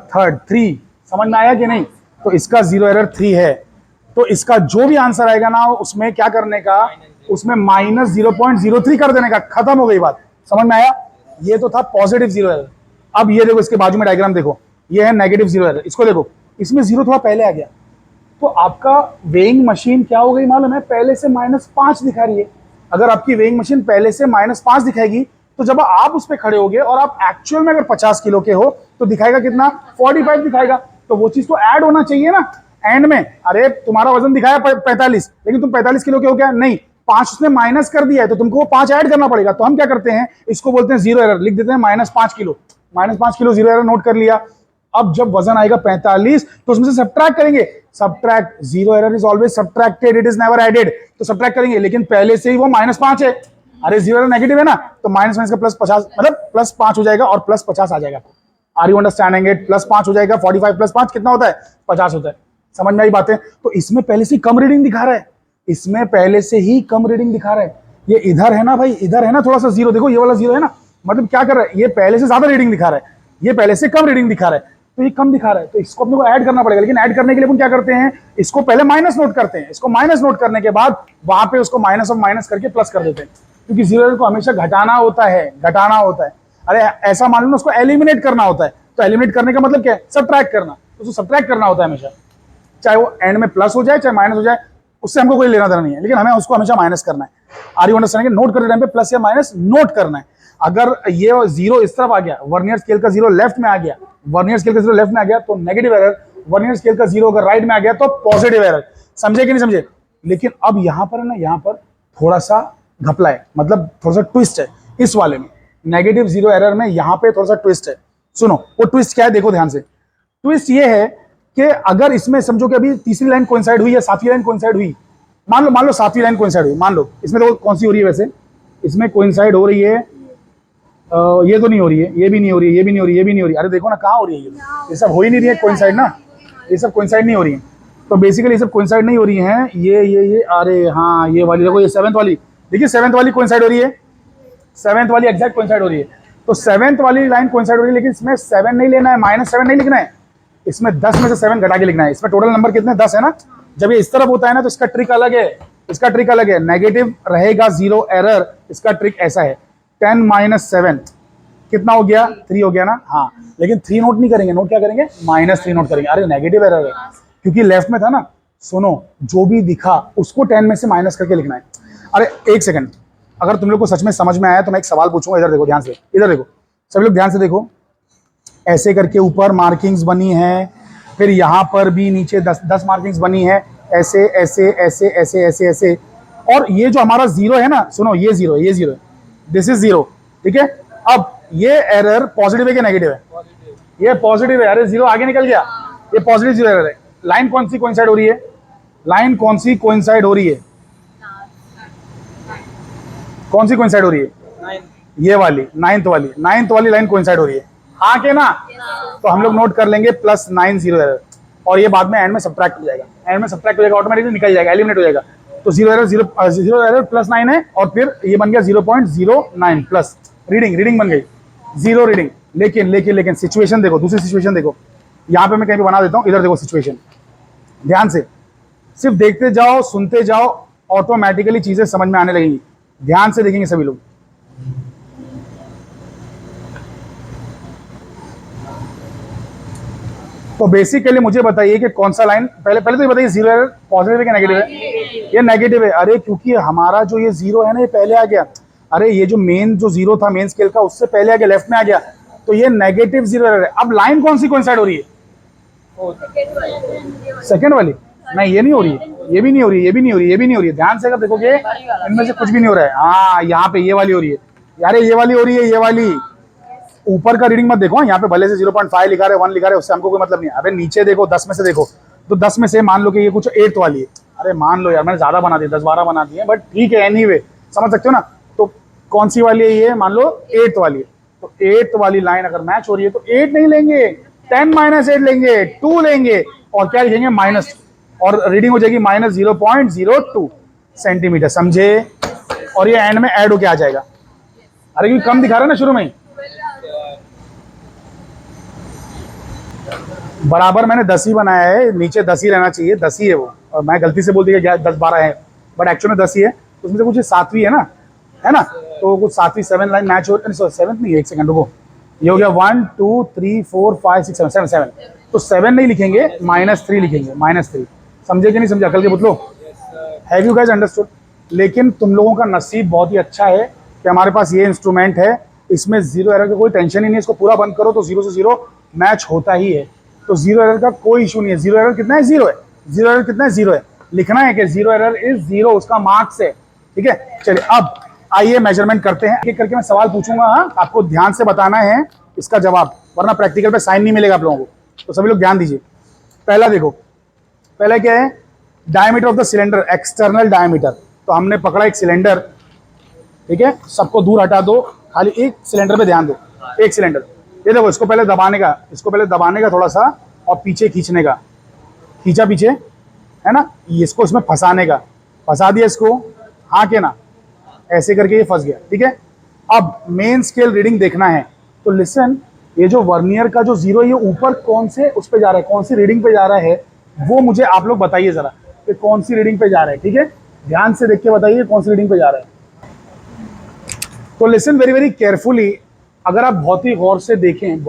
3 समझ में आया कि नहीं? तो इसका जीरो एरर 3 है। तो इसका जो भी आंसर आएगा ना, उसमें क्या करने का? उसमें -0.03 कर देने का। खत्म हो गई बात। समझ में आया? ये तो था पॉजिटिव जीरो एरर। अब ये देखो, इसके बाजू में डायग्राम देखो, ये है नेगेटिव जीरो एरर। इसको देखो, इसमें 0 थोड़ा पहले आ गया, तो आपका वेइंग मशीन क्या हो गई मालूम है? पहले से -5 दिखा रही है। अगर आपकी वेइंग मशीन पहले से -5 दिखाएगी, तो जब आप उस पर खड़े होगे और आप एक्चुअल में अगर 50 किलो के हो तो दिखाएगा कितना? 45 दिखाएगा। तो वो चीज तो ऐड होना चाहिए ना एंड में। अरे तुम्हारा वजन दिखाया 45, लेकिन तुम 45 किलो के हो क्या? नहीं, 5 उसने माइनस कर दिया है, तो तुमको वो 5 ऐड करना पड़ेगा। तो हम क्या करते हैं, इसको बोलते हैं जीरो एरर, लिख देते हैं -5 kilo. -5 kilo zero error note कर लिया। अब जब वजन आएगा 45, तो उसमें से सब्ट्रैक्ट करेंगे। Subtract, zero error is always subtracted, it is never added. तो सब्ट्रैक्ट करेंगे, लेकिन पहले से ही वो -5 है। अरे जीरो एरर नेगेटिव है ना, तो माइनस का +50, मतलब +5 हो जाएगा और +50 आ जाएगा। Are you understanding it? +5 हो जाएगा, 45 + 5 कितना होता है? 50 होता है। समझ में आई बातें? तो इसमें पहले से कम रीडिंग दिखा रहा है, इसमें पहले से ही कम रीडिंग दिखा रहा है। ये इधर है ना भाई, इधर है ना थोड़ा सा जीरो, देखो ये वाला जीरो है ना, मतलब क्या कर रहा है? ये पहले से ज्यादा रीडिंग दिखा रहा है, ये पहले से कम रीडिंग दिखा रहा है। तो ये कम दिखा रहा है, तो इसको अपने को ऐड करना पड़ेगा। लेकिन ऐड करने के लिए हम क्या करते हैं? इसको पहले माइनस नोट करते हैं। इसको माइनस नोट करने के बाद वहां पे उसको माइनस और माइनस करके प्लस कर देते हैं, क्योंकि जीरो एरर को हमेशा घटाना होता है, घटाना होता है। अरे ऐसा मान लो उसको एलिमिनेट करना होता है। तो एलिमिनेट करने का मतलब क्या है? सब्ट्रैक्ट करना। तो उसको सब्ट्रैक्ट करना होता है हमेशा, चाहे वो एंड में प्लस हो जाए चाहे माइनस हो जाए, उससे हमको कोई लेना देना नहीं है, लेकिन हमें उसको हमेशा माइनस करना है। Are you understanding? नोट करते टाइम पे प्लस या माइनस नोट करना है। अगर ये जीरो इस तरफ आ गया, वर्नियर स्केल का जीरो लेफ्ट में आ गया, वर्नियर स्केल का जीरो लेफ्ट में आ गया तो नेगेटिव एरर, वर्नियर स्केल का जीरो अगर राइट में आ गया तो पॉजिटिव एरर। समझे कि नहीं समझे? लेकिन अब यहां पर है ना, यहां पर थोड़ा सा घपला है, मतलब थोड़ा सा ट्विस्ट है इस वाले में। नेगेटिव जीरो एरर में यहां पे थोड़ा सा ट्विस्ट है। सुनो वो ट्विस्ट क्या है, देखो ध्यान से। ट्विस्ट ये है कि अगर इसमें समझो कि अभी तीसरी लाइन कोइंसाइड हुई या सातवीं लाइन कोइंसाइड हुई, मान लो सातवीं लाइन कोइंसाइड हुई, मान लो इसमें तो कौन सी हो रही है वैसे? इसमें कोइंसाइड हो रही है, ये तो नहीं हो रही है, ये भी नहीं हो रही है, ये भी नहीं हो रही है, ये भी नहीं हो रही है। अरे देखो ना कहाँ हो रही है, ये सब हो ही नहीं रही है कोइंसाइड ना, ये सब कोइंसाइड नहीं हो रही है। तो बेसिकली ये सब कोइंसाइड नहीं हो रही है। ये अरे हाँ, ये वाली देखो, ये 7th वाली, देखिए सेवेंथ वाली कोइंसाइड हो रही है, सेवेंथ वाली एग्जैक्ट कोइंसाइड हो रही है। तो सेवेंथ वाली लाइन कोइंसाइड हो रही है, लेकिन इसमें 7 नहीं लेना है, -7 नहीं लिखना है, इसमें 10 में से 7 घटा के लिखना है। इसमें टोटल नंबर कितने 10 है ना। जब ये इस तरफ होता है ना तो इसका ट्रिक अलग है, इसका ट्रिक अलग है, नेगेटिव रहेगा 0 एरर, इसका ट्रिक ऐसा है 10 - 7 कितना हो गया 3 हो गया ना। हाँ लेकिन 3 नोट नहीं करेंगे, नोट क्या करेंगे -3 नोट करेंगे। अरे नेगेटिव एरर है क्योंकि लेफ्ट में था ना। सुनो जो भी दिखा उसको 10 में से माइनस करके लिखना है। अरे एक सेकंड, अगर तुम लोग को सच में समझ में आया तो मैं एक सवाल पूछूंगा, इधर देखो ध्यान से, इधर देखो सभी लोग ध्यान से देखो। ऐसे करके ऊपर मार्किंग्स बनी है, फिर यहाँ पर भी नीचे 10 मार्किंग्स बनी है, ऐसे ऐसे ऐसे ऐसे ऐसे ऐसे। और ये जो हमारा 0 है ना, सुनो ये 0 है, ये 0 है, दिस इज 0, ठीक है। अब ये एरर पॉजिटिव है कि नेगेटिव है? ये पॉजिटिव है। अरे 0 आगे निकल गया, ये पॉजिटिव 0 एरर है। लाइन कौन सी कोइंसाइड हो रही है? लाइन कौन सी कोइंसाइड हो रही है? कौन सी कोइंसाइड हो रही है? ये वाली 9th वाली, 9th वाली लाइन कोइंसाइड हो रही है, हाँ के ना। तो हम लोग नोट कर लेंगे +9 0 एरर, और ये बाद में एंड में सब्ट्रैक्ट हो जाएगा, एंड में सब्ट्रैक्ट हो जाएगा, ऑटोमेटिकली निकल जाएगा, एलिमिनेट हो जाएगा। तो 0 एरर 0 एरर +9 है, और फिर ये बन गया 0.09 प्लस रीडिंग बन गई 0 रीडिंग। लेकिन सिचुएशन देखो, दूसरी सिचुएशन देखो, यहाँ पे मैं कहीं पे बना देता हूँ, इधर देखो सिचुएशन, ध्यान से सिर्फ देखते जाओ, सुनते जाओ, ऑटोमेटिकली चीजें समझ में आने लगेंगी। ध्यान से देखेंगे सभी लोग। तो बेसिकली मुझे बताइए कि कौन सा लाइन, पहले तो ये बताइए 0 एरर पॉजिटिव है कि नेगेटिव है? ये नेगेटिव है। अरे क्योंकि हमारा जो ये 0 है ना, ये पहले आ गया। अरे ये जो मेन जो 0 था मेन स्केल का, उससे पहले आ गया, लेफ्ट में आ गया, तो ये नेगेटिव 0 एरर है। अब लाइन कौन सी कोइंसाइड हो रही है? सेकेंड वाली। नहीं ये नहीं हो रही, ये भी नहीं हो रही, ये भी नहीं हो रही, ये भी नहीं हो रही है। ध्यान से अगर देखोगे इनमें से कुछ भी नहीं हो रहा है। हाँ यहाँ पे ये वाली हो रही है, यार ये वाली हो रही है, ये वाली। ऊपर का रीडिंग मत देखो, यहाँ पे भले से 0.5 लिखा रहे 1 लिखा रहे, उससे हमको कोई मतलब नहीं है। अबे नीचे देखो, 10 में से देखो, तो 10 में से मान लो कि ये कुछ 8th वाली है। अरे मान लो यार, मैंने ज्यादा बना दिया, 10-12 बना दिए, बट ठीक है, एनीवे समझ सकते हो ना। तो कौन सी वाली है ये? मान लो 8th वाली है। तो 8th वाली लाइन अगर मैच हो रही है तो 8 नहीं लेंगे, 10 - 8 लेंगे, 2 लेंगे, और क्या लिखेंगे माइनस, और रीडिंग हो जाएगी -0.02 सेंटीमीटर, समझे। और ये एंड में ऐड होके आ जाएगा। अरे क्योंकि कम दिखा रहा है ना शुरू में ही। बराबर मैंने 10 ही बनाया है, नीचे 10 ही रहना चाहिए, 10 ही है वो, और मैं गलती से बोल दिया 10-12 है, बट एक्चुअल में 10 ही है। तो उसमें से कुछ 7वीं है ना, तो कुछ 7वीं 7 लाइन मैच हो, 7th नहीं, एक सेकंड रुको, ये हो गया 1 2 3 4 5 6 7 7। तो 7 नहीं लिखेंगे, -3 लिखेंगे, -3। समझे कि नहीं समझे अकल के पुतलो? Have you guys understood? लेकिन तुम लोगों का नसीब बहुत ही अच्छा है कि हमारे पास ये इंस्ट्रूमेंट है, इसमें 0 एरर का कोई टेंशन ही नहीं है। इसको पूरा बंद करो तो 0 से 0 मैच होता ही है, तो 0 एरर का कोई इशू नहीं है। 0 एरर कितना है? 0 है। 0 एरर कितना है? 0 है। लिखना है कि 0 एरर इज 0, उसका मार्क्स है, ठीक है। चलिए अब आइए मेजरमेंट करते हैं, एक करके मैं सवाल पूछूंगा, हाँ आपको ध्यान से बताना है इसका जवाब, वरना प्रैक्टिकल पे साइन नहीं मिलेगा आप लोगों को। तो सभी लोग ध्यान दीजिए। पहला देखो, पहला क्या है? Diameter of the cylinder, external diameter. तो हमने पकड़ा एक सिलेंडर, ठीक है, सबको दूर हटा दो, खाली एक सिलेंडर पे ध्यान दो, एक सिलेंडर। ये देखो, इसको पहले दबाने का, इसको पहले दबाने का थोड़ा सा, और पीछे खींचने का, खींचा पीछे, है ना, इसको इसमें फंसाने का, फंसा दिया इसको, हाँ के ना, ऐसे करके ये फंस गया, ठीक है। अब मेन स्केल रीडिंग देखना है, तो लिसन, ये जो वर्नियर का जो 0 है, ये ऊपर कौन से उस पे जा रहा है, कौन सी रीडिंग पे जा रहा है, वो मुझे आप लोग बताइए जरा कि कौन सी रीडिंग पे जा रहा है, ठीक है। ध्यान से देख के बताइए कौन सी रीडिंग पे जा रहा है। तो लिसन वेरी वेरी केयरफुली, अगर आप बहुत ही गौर से देखें,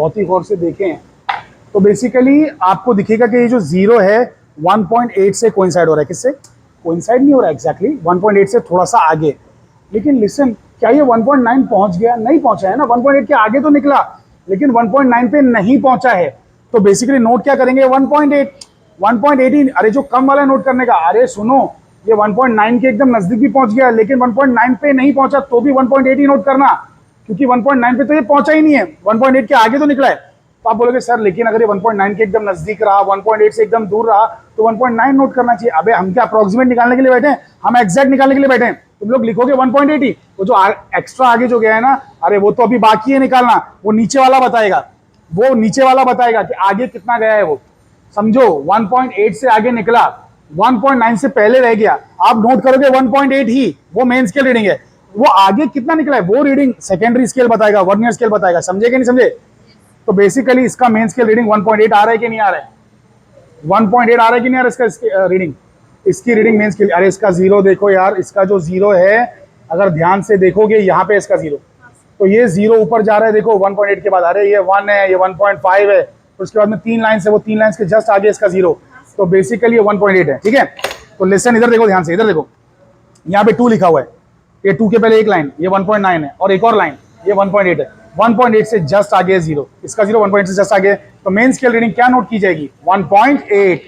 तो बेसिकली आपको दिखेगा कि ये जो 0 है 1.8 से कोइंसाइड हो रहा है। किससे कोइंसाइड नहीं हो रहा है? एग्जैक्टली 1.8 से थोड़ा सा आगे। लेकिन लिसन, क्या ये 1.9 पहुंच गया? नहीं पहुंचा है ना, 1.8 के आगे तो निकला, लेकिन 1.9 पे नहीं पहुंचा है। तो बेसिकली नोट क्या करेंगे? 1.8। अरे जो कम वाला नोट करने का, अरे सुनो, ये 1.9 के एकदम नजदीक भी पहुंच गया, लेकिन 1.9 पे नहीं पहुंचा, तो भी 1.8 ही नोट करना, क्योंकि 1.9 पे तो ये पहुंचा ही नहीं है, 1.8 के आगे तो निकला है। तो आप बोलोगे सर लेकिन अगर ये 1.9 के एकदम नजदीक रहा, 1.8 से एकदम दूर रहा, तो 1.9 नोट करना चाहिए। अबे हम क्या अप्रोक्सीमेट निकालने के लिए बैठे हैं? हम एग्जैक्ट निकालने के लिए बैठे हैं। तुम लोग लिखोगे 1.8 ही, वो जो एक्स्ट्रा आगे जो गया है ना, अरे वो तो अभी बाकी है निकालना, वो नीचे वाला बताएगा, कि आगे कितना गया है वो। समझो 1.8 से आगे निकला, 1.9 से पहले रह गया, आप नोट करोगे 1.8 ही वो मेन स्केल रीडिंग है। वो आगे कितना निकला है वो रीडिंग सेकेंडरी स्केल बताएगा, वर्नियर स्केल बताएगा। समझे कि नहीं समझे? तो बेसिकली इसका मेन स्केल रीडिंग 1.8 आ रहा है कि नहीं आ रहा है? 1.8 आ रहा है कि नहीं आ रहा है इसका रीडिंग? इसकी रीडिंग मेन स्केल। अरे इसका जीरो देखो यार, इसका जो जीरो है अगर ध्यान से देखोगे यहाँ पे इसका जीरो, तो ये जीरो ऊपर जा रहा है देखो 1.8 के बाद। अरे ये 1 है, ये 1.5 है, तो उसके बाद में 3 लाइन है, वो 3 लाइन के जस्ट आगे इसका जीरो, तो बेसिकली ये 1.8 है। ठीक है, तो लेसन इधर देखो ध्यान से, इधर देखो यहाँ पे 2 लिखा हुआ है, ये 2 के पहले एक लाइन, ये 1.9 है, और एक और लाइन ये 1.8 है। 1.8 से जस्ट आगे है जीरो, इसका जीरो 1.8 से जस्ट आगे, तो मेन स्केल रीडिंग क्या नोट की जाएगी? 1.8।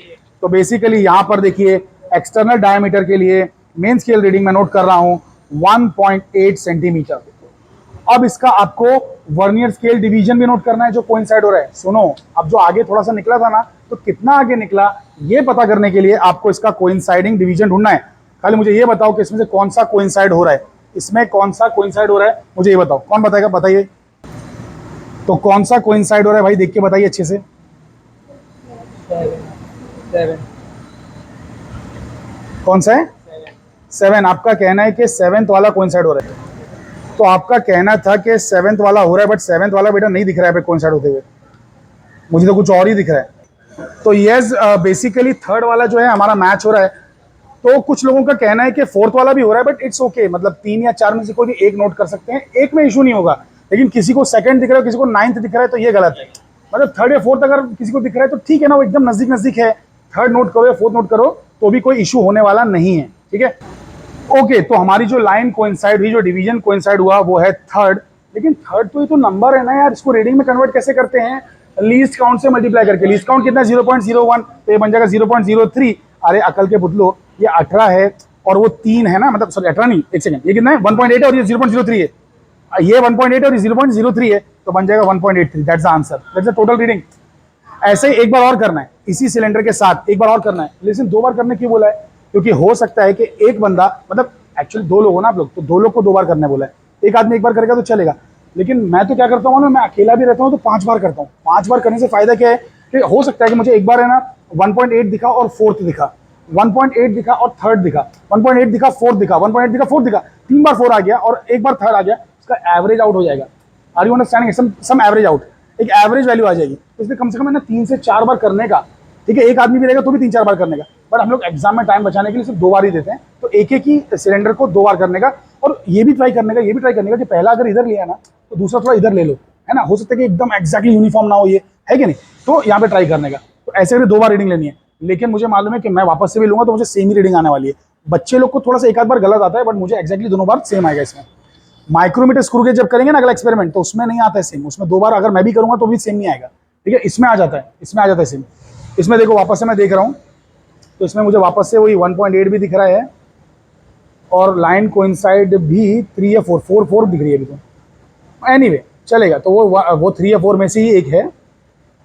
तो बेसिकली यहाँ पर देखिए एक्सटर्नल डायमीटर के लिए मेन स्केल रीडिंग मैं नोट कर रहा हूँ 1.8 सेंटीमीटर। अब इसका आपको वर्नियर स्केल डिवीजन भी नोट करना है जो कोइंसाइड हो रहा है। सुनो, अब जो आगे थोड़ा सा निकला था ना, तो कितना आगे निकला ये पता करने के लिए आपको इसका कोइंसाइडिंग डिवीजन ढूंढना है। खाली मुझे ये बताओ कि इसमें से कौन सा कोइंसाइड हो रहा है, इसमें कौन सा कोइंसाइड हो रहा है, मुझे ये बताओ। कौन बताएगा? बताइए तो कौन सा कोइंसाइड हो रहा है भाई, देख के बताइए अच्छे से। 7 कौन सा है? 7। आपका कहना है कि 7th वाला कोइंसाइड हो रहा है। तो आपका कहना था कि 7th वाला हो रहा है, बट 7th वाला बेटा नहीं दिख रहा है कोइंसाइड होते हुए, मुझे तो कुछ और ही दिख रहा है। तो यस, बेसिकली 3rd वाला जो है हमारा मैच हो रहा है। तो कुछ लोगों का कहना है कि 4th वाला भी हो रहा है, बट इट्स ओके, मतलब 3 या 4 में से कोई भी एक नोट कर सकते हैं, एक में इशू नहीं होगा। लेकिन किसी को 2nd दिख रहा है, किसी को 9th दिख रहा है, तो ये गलत है। मतलब 3rd या 4th अगर किसी को दिख रहा है तो ठीक है ना, वो एकदम नजदीक नजदीक है, 3rd नोट करो या 4th नोट करो तो भी कोई इशू होने वाला नहीं है। ठीक है, ओके। तो हमारी जो लाइन कोइंसाइड हुई, जो डिवीजन कोइंसाइड हुआ, वो है 3rd। लेकिन 3rd तो ये तो नंबर है ना यार, इसको रीडिंग में कन्वर्ट कैसे करते हैं? लीस्ट काउंट से मल्टीप्लाई करके। लीस्ट काउंट कितना है? 0.01, तो ये बन जाएगा 0.03। अरे अकल के बुतलो, ये 18 है और वो 3 है ना, मतलब सॉरी 18 नहीं, एक सेकंड, ये कितना है? 1.8 है और ये 0.03 है, ये 1.8 और ये 0.03 है, तो बन जाएगा 1.83। That's the answer, that's the total reading. ऐसे ही एक बार और करना है, इसी सिलेंडर के साथ एक बार और करना है। लेकिन 2 बार करने क्यों बोला है? क्योंकि हो सकता है कि एक बंदा, मतलब एक्चुअली 2 लोग हो ना आप लोग, तो 2 लोग को 2 बार करने बोला है। एक आदमी एक बार करेगा तो चलेगा, लेकिन मैं तो क्या करता हूँ ना, मैं अकेला भी रहता हूँ तो 5 बार करता हूँ। 5 बार करने से फायदा क्या है कि हो सकता है कि मुझे एक बार है ना 1.8 दिखा और 4th दिखा, 1.8 दिखा और 3rd दिखा, 1.8 दिखा 4th दिखा, 1.8 दिखा 4th दिखा, 3 बार 4 आ गया और एक बार 3rd आ गया, उसका एवरेज आउट हो जाएगा। Are you understanding? Sum average out, एक एवरेज वैल्यू आ जाएगी। तो इसलिए कम से कम है ना 3 से 4 बार करने का। ठीक है, एक आदमी भी रहेगा तो भी 3-4 बार करने का, बट हम लोग एग्जाम में टाइम बचाने के लिए सिर्फ 2 बार ही देते हैं, तो एक एक ही सिलेंडर को 2 बार करने का। और ये भी ट्राई करने का, ये भी ट्राई करने का कि पहला अगर इधर लिया ना तो दूसरा थोड़ा इधर ले लो, है ना। हो सकता है कि एकदम एक्जैक्टली यूनिफॉर्म ना हो, ये है कि नहीं, तो यहाँ पे ट्राई करने का। तो ऐसे करके 2 बार रीडिंग लेनी है। लेकिन मुझे मालूम है कि मैं वापस से भी लूंगा तो मुझे सेम ही रीडिंग आने वाली है। बच्चे लोग को थोड़ा सा एक आध बार गलत आता है, बट मुझे एक्जैक्टली दोनों बार सेम आएगा इसमें। माइक्रोमीटर स्क्रू गेज जब करेंगे ना अगला एक्सपेरिमेंट, तो उसमें नहीं आता है सेम, उसमें 2 बार अगर मैं भी करूंगा तो भी सेम नहीं आएगा। ठीक है, इसमें आ जाता है, इसमें आ जाता है सेम। इसमें देखो वापस से मैं देख रहा हूँ, तो इसमें मुझे वापस से वही 1.8 भी दिख रहा है और लाइन कोइंसाइड भी 3 या 4 दिख रही है अभी तो। एनीवे चलेगा, तो वो 3 या 4 में से ही एक है।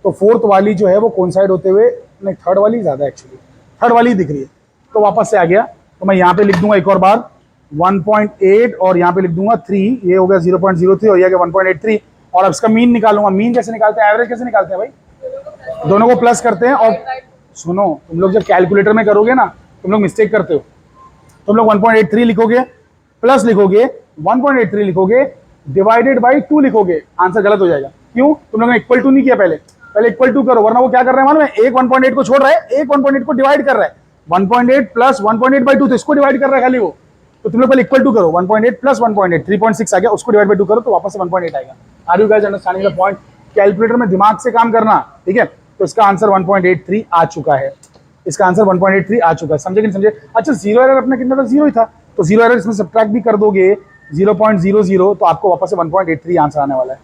तो 4th वाली जो है वो कोइंसाइड होते हुए, नहीं 3rd वाली ज़्यादा एक्चुअली, 3rd वाली दिख रही है, तो वापस से आ गया। तो मैं यहाँ पे लिख दूंगा एक और बार 1.8 और यहाँ पे लिख दूंगा 3, ये हो गया 0.03 और ये गया 1.83। और अब इसका मीन निकालूंगा। मीन कैसे निकालते हैं, एवरेज कैसे निकालते हैं भाई? दोनों को प्लस करते हैं। और सुनो, तुम लोग जब कैलकुलेटर में करोगे ना, तुम लोग मिस्टेक करते हो। तुम लोग 1.83 लिखोगे, प्लस लिखोगे, 1.83 लिखोगे, डिवाइडेड बाई 2 लिखोगे, आंसर गलत हो जाएगा। क्यों? तुम लोगों ने इक्वल टू नहीं किया, पहले इक्वल टू करो, वरना वो क्या कर रहा है मालूम है? एक 1.8 को छोड़ रहा है, एक 1.8 को डिवाइड कर रहा है। 1.8 प्लस 1.8 बाई 2, तो इसको डिवाइड कर रहा है खाली वो। तो तुम लोग पहले इक्वल टू करो, 1.8 प्लस 1.8 3.6 आ गया, उसको डिवाइड बाई 2 करो तो वापस से 1.8 आएगा। Are you guys understanding the point? Calculator में दिमाग से काम करना, ठीक है। तो इसका आंसर 1.83 आ चुका है, इसका आंसर 1.83 आ चुका है। समझे कि नहीं समझे? अच्छा, जीरो एरर अपना कितना था? 0 ही था, तो जीरो एरर इसमें सब्ट्रैक्ट भी कर दोगे 0.00, तो आपको वापस से 1.83 आंसर आने वाला है।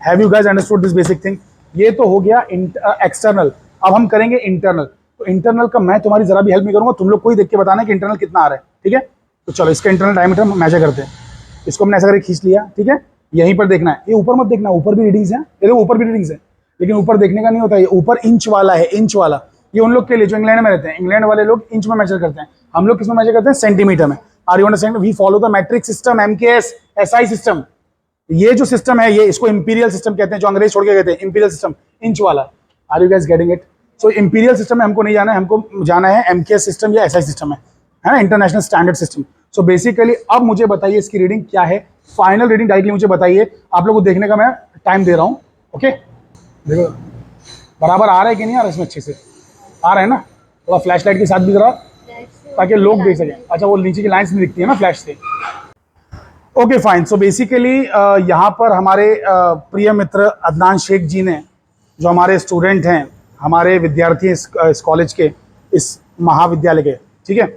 Have you guys understood this basic thing? ये तो हो गया एक्सटर्नल। अब हम करेंगे इंटरनल। तो इंटरनल का मैं तुम्हारी जरा भी हेल्प नहीं करूंगा, तुम लोग को ही देख के बताना है कि इंटरनल कितना आ रहा है, ठीक है। तो चलो इसका इंटरनल डायमीटर हम मेजर करते हैं। इसको हमने ऐसा करके खींच लिया, ठीक है। यहीं पर देखना है, ये ऊपर मत देखना, ऊपर भी रीडिंग्स है, ये ऊपर भी रीडिंग्स है, लेकिन ऊपर देखने का नहीं होता। ये ऊपर इंच वाला है, इंच वाला। ये उन लोग के लिए जो इंग्लैंड में रहते हैं, इंग्लैंड वाले लोग इंच में मेजर करते हैं, हम लोग किसमें मेजर करते हैं? सेंटीमीटर में। Are you understand? We follow the metric system, MKS, SI system. ये जो सिस्टम है, ये इसको इंपीरियल सिस्टम कहते हैं, जो अंग्रेज छोड़ के गए थे, इंपीरियल सिस्टम, इंच वाला। Are you guys getting it? So imperial system में हमको नहीं जाना है, हमको जाना है एमकेएस सिस्टम या एसआई सिस्टम है ना, international standard system. So basically अब मुझे बताइए इसकी रीडिंग क्या है, फाइनल रीडिंग डायरेक्टली मुझे बताइए। आप लोगों को देखने का मैं टाइम दे रहा हूँ। ओके, देखो बराबर आ रहा है कि नहीं आ रहा है, इसमें अच्छे से आ रहा है ना, थोड़ा फ्लैश लाइट के साथ भी जरा, ताकि लोग देख सकें। अच्छा, वो नीचे की लाइन्स नहीं दिखती है ना फ्लैश से। Okay fine. सो बेसिकली यहाँ पर हमारे प्रिय मित्र अदनान शेख जी ने, जो हमारे स्टूडेंट हैं, हमारे विद्यार्थी इस कॉलेज के, इस महाविद्यालय के, ठीक है।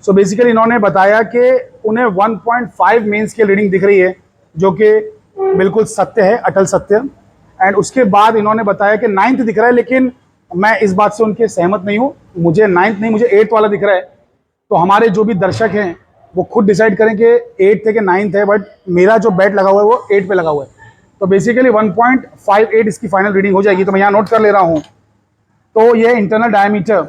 सो बेसिकली इन्होंने बताया कि उन्हें 1.5 मेन स्केल रीडिंग दिख रही है, जो कि बिल्कुल सत्य है, अटल सत्य। एंड उसके बाद इन्होंने बताया कि 9th दिख रहा है, लेकिन मैं इस बात से उनके सहमत नहीं हूँ। मुझे 9th नहीं, मुझे 8th वाला दिख रहा है। तो हमारे जो भी दर्शक हैं वो खुद डिसाइड करें कि 8th है कि 9th है, बट मेरा जो बेट लगा हुआ है वो 8 पे लगा हुआ है। तो बेसिकली 1.58 इसकी फाइनल रीडिंग हो जाएगी। तो मैं यहाँ नोट कर ले रहा हूँ। तो ये internal diameter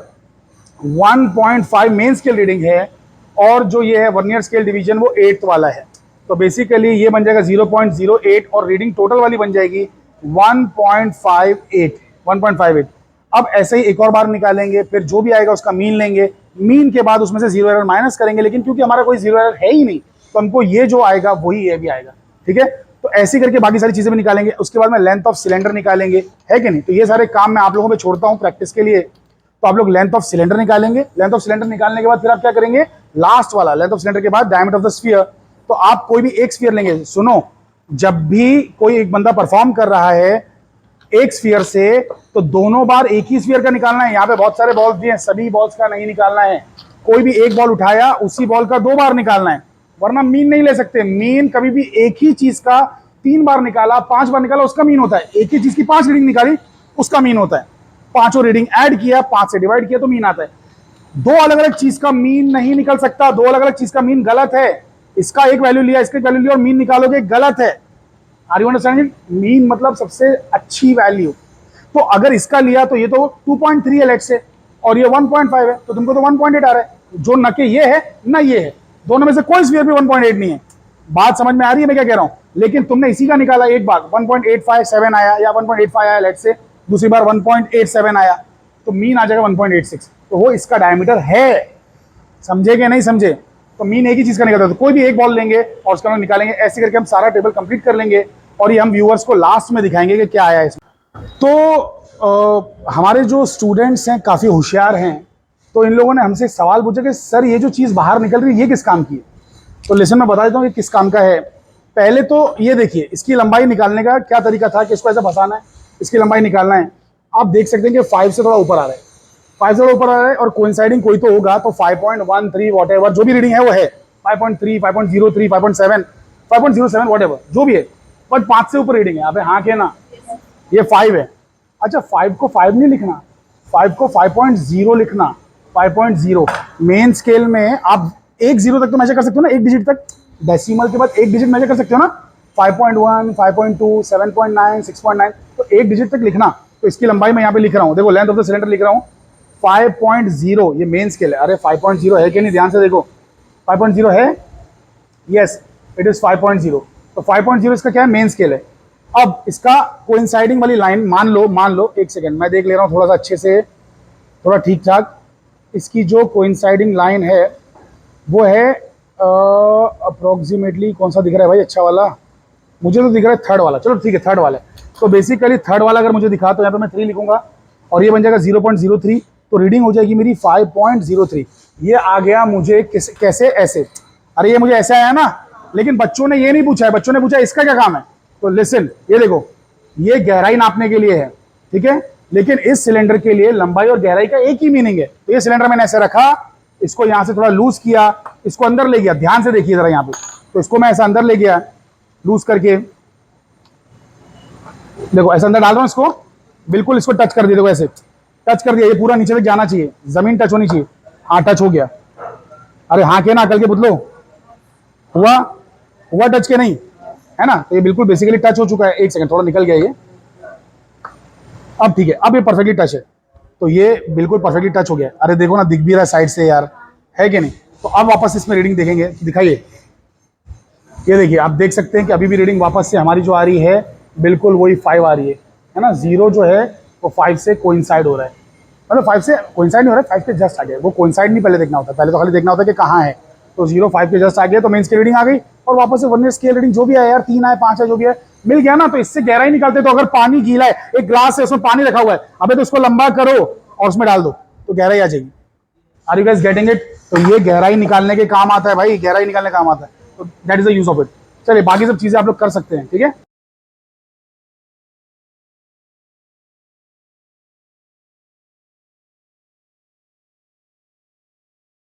1.5 main scale reading है, और जो ये है वर्नियर स्केल डिवीजन वो 8th वाला है। तो बेसिकली ये बन जाएगा 0.08, और रीडिंग टोटल वाली बन जाएगी 1.58। अब ऐसे ही एक और बार निकालेंगे, फिर जो भी आएगा उसका मीन लेंगे, मीन के बाद उसमें से जीरो एरर माइनस करेंगे। लेकिन क्योंकि हमारा कोई जीरो एरर है ही नहीं, तो हमको ये जो आएगा वही ये भी आएगा, ठीक है। तो ऐसे करके बाकी सारी चीजें भी निकालेंगे। उसके बाद में लेंथ ऑफ सिलेंडर निकालेंगे, है कि नहीं। तो ये सारे काम मैं आप लोगों पे छोड़ता हूँ प्रैक्टिस के लिए। तो आप लोग लेंथ ऑफ सिलेंडर निकालेंगे। लेंथ ऑफ सिलेंडर निकालने के बाद फिर आप क्या करेंगे, लास्ट वाला लेंथ ऑफ सिलेंडर के बाद डायमीटर ऑफ द स्फीयर। तो आप कोई भी एक स्फीयर लेंगे। सुनो, जब भी कोई एक बंदा परफॉर्म कर रहा है एक स्फीयर से, तो दोनों बार एक ही स्फीयर का निकालना है। यहाँ पे बहुत सारे बॉल्स दिए हैं, सभी बॉल्स का नहीं निकालना है। कोई भी एक बॉल उठाया, उसी बॉल का 2 बार निकालना है, वरना मीन नहीं ले सकते। मीन कभी भी एक ही चीज का 3 बार निकाला, 5 बार निकाला, उसका मीन होता है। एक ही चीज की 5 रीडिंग निकाली, उसका मीन होता है। 5 रीडिंग ऐड किया, 5 से डिवाइड किया, तो मीन आता है। 2 अलग अलग चीज का मीन नहीं निकल सकता। 2 अलग अलग चीज का मीन गलत है। इसका एक वैल्यू लिया, इसका एक वैल्यू लिया और मीन निकालोगे, गलत है। Are you understanding? मीन मतलब सबसे अच्छी वैल्यू। तो अगर इसका लिया तो ये तो 2.3 है लेट्स से, और ये 1.5 है, तो तुमको तो 1.8 आ रहा है। जो न के ये है ना ये है, दोनों में से कोई स्फीयर भी 1.8 नहीं है। बात समझ में आ रही है मैं क्या कह रहा हूं? लेकिन तुमने इसी का निकाला, एक बार 1.857 आया या 1.85 आया लेट्स से, दूसरी बार 1.87 आया, तो मीन आ जाएगा 1.86। तो वो इसका डायमीटर है। समझे कि नहीं समझे? तो मीन एक ही चीज का निकलता है। तो कोई भी एक बॉल लेंगे और उसका निकालेंगे। ऐसे करके हम सारा टेबल कंप्लीट कर लेंगे, और ये हम व्यूअर्स को लास्ट में दिखाएंगे कि क्या आया है इसमें। तो हमारे जो स्टूडेंट्स हैं काफ़ी होशियार हैं, तो इन लोगों ने हमसे सवाल पूछा कि सर ये जो चीज़ बाहर निकल रही है ये किस काम की है। तो लिसन मैं बता देता हूँ कि किस काम का है। पहले तो ये देखिए, इसकी लंबाई निकालने का क्या तरीका था कि इसको ऐसा फंसाना है, इसकी लंबाई निकालना है। आप देख सकते हैं कि 5 से थोड़ा ऊपर आ रहा है, 5 से थोड़ा ऊपर आ रहा है, और कोइंसाइडिंग कोई तो होगा। तो 5.13 वॉटेवर जो भी रीडिंग है वो है, 5.3, 5.03, 5.7, 5.07 वॉटेवर जो भी है, बट 5 से ऊपर रीडिंग है। यहाँ पे हाँ के ना, ये 5 है। अच्छा, 5 को 5 नहीं लिखना, 5 को 5.0 लिखना। 5.0 मेन स्केल में आप 1 0 तक तो मेजर कर सकते हो ना, 1 डिजिट तक। डेसिमल के बाद 1 डिजिट मेजर कर सकते हो ना। 5.1, 5.2, 7.9, 6.9, तो 1 डिजिट तक लिखना। तो इसकी लंबाई मैं यहाँ पे लिख रहा हूँ। देखो लेंथ ऑफ द सिलेंडर लिख रहा हूँ 5.0, ये मेन स्केल है। अरे 5.0 है कि नहीं, ध्यान से देखो, 5.0 है, यस इट इज 5.0। तो 5.0 इसका क्या है, मेन स्केल है। अब इसका कोइंसाइडिंग वाली लाइन मान लो, एक सेकेंड मैं देख ले रहा हूँ थोड़ा सा अच्छे से, थोड़ा ठीक ठाक। इसकी जो कोइंसाइडिंग लाइन है वो है अप्रोक्सीमेटली, कौन सा दिख रहा है भाई अच्छा वाला? मुझे तो दिख रहा है 3rd वाला। चलो ठीक है, 3rd वाला है। तो बेसिकली 3rd वाला अगर मुझे दिखा तो यहाँ पे मैं 3 लिखूंगा, और ये बन जाएगा 0.03। तो रीडिंग हो जाएगी मेरी 5.03। ये आ गया मुझे कैसे, ऐसे। अरे ये मुझे ऐसे आया ना, लेकिन बच्चों ने ये नहीं पूछा है, बच्चों ने पूछा इसका क्या काम है। तो लिसन, ये देखो, ये गहराई नापने के लिए है, ठीक है, लेकिन इस सिलेंडर के लिए लंबाई और गहराई का एक ही मीनिंग है। तो ये सिलेंडर मैंने ऐसे रखा, इसको यहां से थोड़ा लूज किया, इसको अंदर ले गया, ध्यान से देखिए जरा यहाँ पे। तो इसको मैं ऐसा अंदर ले गया लूज करके, देखो ऐसा अंदर डाल रहा हूं इसको, बिल्कुल इसको टच कर दिया, देखो ऐसे टच कर दिया। ये पूरा नीचे तक जाना चाहिए, जमीन टच होनी चाहिए। हाँ टच हो गया। अरे हाँ के ना कल के पुतलो, हुआ टच के नहीं, है ना। तो ये बिल्कुल बेसिकली टच हो चुका है। एक सेकंड, थोड़ा निकल गया ये, अब ठीक है, अब ये परफेक्टली टच है। तो ये बिल्कुल परफेक्टली टच हो गया। अरे देखो ना, दिख भी रहा है साइड से यार, है कि नहीं। तो अब वापस इसमें रीडिंग देखेंगे, दिखाइए। ये देखिए, आप देख सकते हैं कि अभी भी रीडिंग वापस से हमारी जो आ रही है बिल्कुल वही 5 आ रही है ना। 0 जो है वो 5 से कोइंसाइड हो रहा है। मतलब 5 से कोइंसाइड नहीं हो रहा है, 5 के जस्ट आ गया। वो कोइंसाइड नहीं पहले देखना होता, पहले तो खाली देखना होता है कि कहाँ है। तो 0 5 के जस्ट आ गया तो मेन स्केल रीडिंग आ गई, और वापस से वर्नियर स्केल रीडिंग जो भी है यार, 3 है 5 है जो भी है मिल गया ना। तो इससे गहराई निकालते, तो अगर पानी गीला है, एक ग्लास है उसमें पानी रखा हुआ है, अबे तो इसको लंबा करो और उसमें डाल दो तो गहराई आ जाएगी। Are you guys getting it? तो ये गहराई निकालने के काम आता है भाई, गहराई निकालने का काम आता है। तो that is the use of it. चलिए बाकी सब चीजें आप लोग कर सकते हैं, ठीक है।